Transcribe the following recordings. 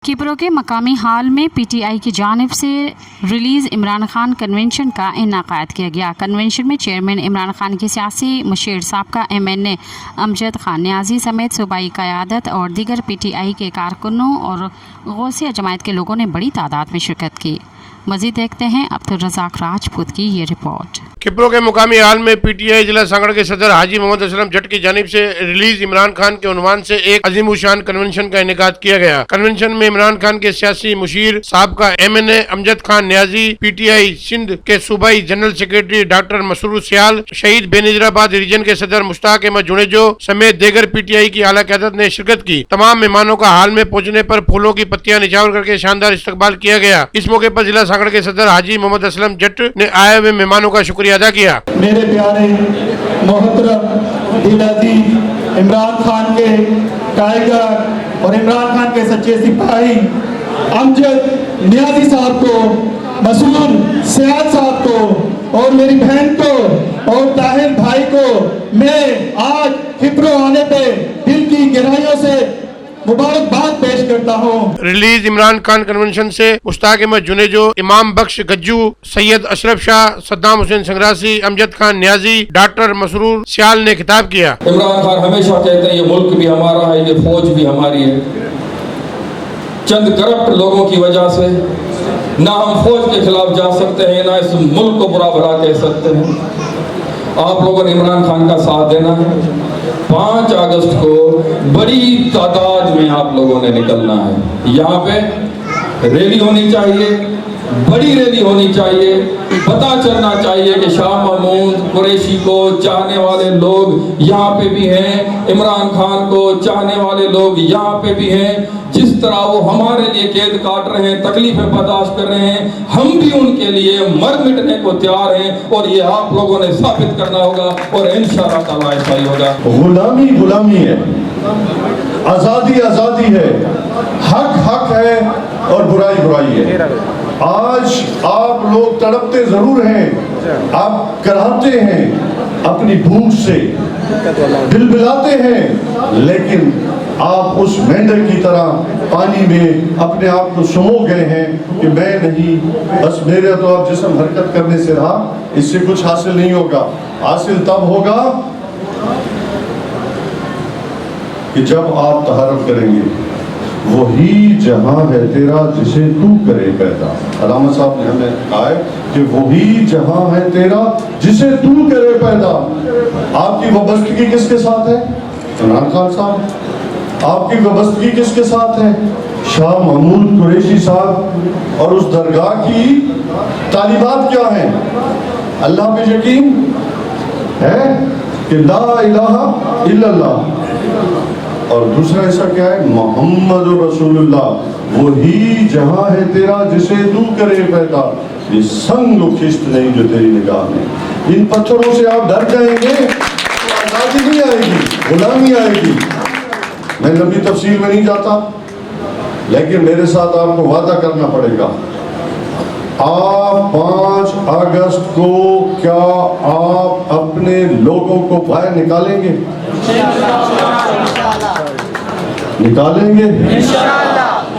किप्रो के मकामी हाल में पीटीआई की जानिब से रिलीज़ इमरान खान कन्वेंशन का इनेकाद किया गया। कन्वेंशन में चेयरमैन इमरान खान की सियासी मुशीर साबका MNA अमजद खान न्याजी समेत सूबाई क़यादत और दीगर PTI के कारकुनों और गौसिया जमात के लोगों ने बड़ी तादाद में शिरकत की। मज़ीद देखते हैं अब्दुल रज़ाक राजपूत की ये रिपोर्ट। किप्रो के मुकामी हाल में पीटीआई जिला सांगड़ के सदर हाजी मोहम्मद असलम जट की जानिब से रिलीज इमरान खान के उन्वान से एक अजीमुशान कन्वेंशन का इनेकाद किया गया। कन्वेंशन में इमरान खान के सियासी मुशीर साबका MNA अमजद खान न्याजी, PTI सिंध के सूबाई जनरल सेक्रेटरी डॉक्टर मसरूर सियाल, शहीद बेनजीराबाद रीजन के सदर मुश्ताक अहमद जुनेजो समेत दीगर PTI की आला क़यादत ने शिरकत की। तमाम मेहमानों का हाल में पहुंचने पर फूलों की पत्तियां निछावर करके शानदार इस्तकबाल किया गया। इस मौके पर जिला सांगड़ के सदर हाजी मोहम्मद असलम जट ने आए हुए मेहमानों का शुक्रिया अदा किया। मेरे प्यारे मोहतरम दिलाजी इमरान खान के टाइगर और इमरान खान के सच्चे सिपाही अमजद न्याजी साहब को, मसूद सियाद साहब को और मेरी बहन को और ताहिर भाई को मैं आज किप्रो आने पे दिल की गहराइयों से मुबारकबाद पेश करता हूँ। रिलीज इमरान खान कन्वेंशन से मुश्ताक अहमद जुनेजो, इमाम बख्श गज्जू, सैयद अशरफ शाह, सद्दाम हुसैन संग्रासी, अमजद खान न्याजी, डॉक्टर मसरूर सियाल ने खिताब किया। इमरान खान हमेशा कहते हैं ये मुल्क भी हमारा है, ये फौज भी हमारी है। चंद करप्ट लोगों की वजह से ना हम फौज के खिलाफ जा सकते हैं, ना इस मुल्क को बुरा भला कह सकते हैं। आप लोगों ने इमरान खान का साथ देना है। 5 अगस्त को बड़ी तादाद में आप लोगों ने निकलना है। यहाँ पे रैली होनी चाहिए, बड़ी रैली होनी चाहिए। पता चलना चाहिए कि शाह महमूद कुरैशी को चाहने वाले लोग यहाँ पे भी हैं, इमरान खान को चाहने वाले लोग यहाँ पे भी हैं। जिस तरह वो हमारे लिए कैद काट रहे हैं, तकलीफें बर्दाश्त कर रहे हैं, हम भी उनके लिए मर मिटने को तैयार हैं। और ये आप लोगों ने साबित करना होगा और इंशाअल्लाह ताला ऐसा ही होगा। गुलामी गुलामी है, आजादी आजादी है, हक हक है और बुराई बुराई है। आज आप लोग तड़पते जरूर हैं, आप कराहते हैं, अपनी भूख से बिलबिलाते हैं, लेकिन आप उस मेंढक की तरह पानी में अपने आप को समो गए हैं कि मैं नहीं, बस मेरा तो अब जिस्म हरकत करने से रहा, इससे कुछ हासिल नहीं होगा। हासिल तब होगा कि जब आप तहरफ करेंगे, वही जहां है तेरा जिसे तू करे पैदा। अलामा साहब ने हमें कहा है कि वही जहां है तेरा जिसे तू करे पैदा। आपकी वाबस्तगी किसके साथ है? इमरान खान साहब। आपकी वाबस्तगी किसके साथ है? शाह महमूद कुरैशी साहब। और उस दरगाह की तालिबात क्या है? अल्लाह पे यकीन है कि ला इलाहा इल्लल्लाह, और दूसरा ऐसा क्या है? मोहम्मद रसूलुल्लाह। वही जहां है तेरा जिसे तू करे पैदा। ये संग खिस्त नहीं जो तेरी निगाह में। इन पत्थरों से आप डर जाएंगे तो आजादी नहीं आएगी, गुलामी आएगी। मैं लंबी तफसील में नहीं जाता, लेकिन मेरे साथ आपको वादा करना पड़ेगा। आप 5 अगस्त को क्या आप अपने लोगों को बाहर निकालेंगे? निकालेंगे?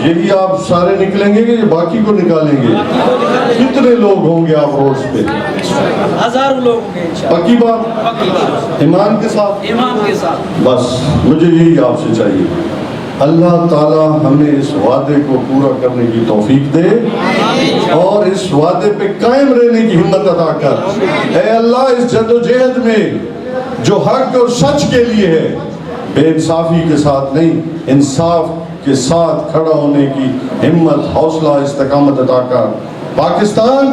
यही आप सारे निकलेंगे कि बाकी को निकालेंगे? कितने लोग होंगे आप रोड पे? 1000 लोग होंगे इंशाअल्लाह। पक्की बात? ईमान के साथ? ईमान के साथ। बस मुझे यही आपसे चाहिए। अल्लाह ताला हमें इस वादे को पूरा करने की तौफीक दे और इस वादे पे कायम रहने की हिम्मत अता कर। ऐ अल्लाह, इस जद्दोजहद में जो हक और सच के लिए है, बेइंसाफी के साथ नहीं, इंसाफ के साथ खड़ा होने की हिम्मत, हौसला, इस्तकामत अता कर। पाकिस्तान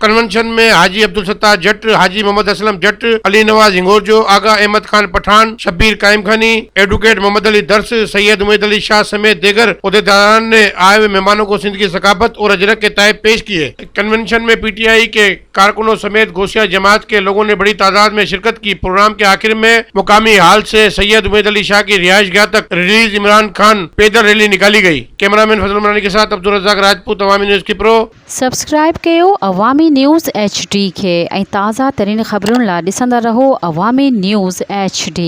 कन्वेंशन में हाजी अब्दुल सत्तार जट, हाजी मोहम्मद असलम जट, अली नवाज हिंगोरजो, आगा अहमद खान पठान, शब्बीर कायम खानी, एडवोकेट मोहम्मद अली दर्स, सैयद उमैद अली शाह समेत दीगर अहदेदारान ने आए हुए मेहमानों को सिंध की सकाफत और अजरक के तहत पेश किए। कन्वेंशन में PTI के कारकुनों समेत गौसिया जमात के लोगों ने बड़ी तादाद में शिरकत की। प्रोग्राम के आखिर में मुकामी हाल से सैयद उमैद अली शाह की रिहाइश गाह तक रिलीज इमरान खान पैदल रैली निकाली गई। कैमरामैन फजल मरानी के साथ अब्दुल रज़ाक राजपूत, अवामी न्यूज़ किप्रो। सब्सक्राइब कयो अवामी न्यूज़ HD खे ऐं ताज़ा तरीन ख़बरुनि लाइ ॾिसंदा रहो अवामी न्यूज़ HD।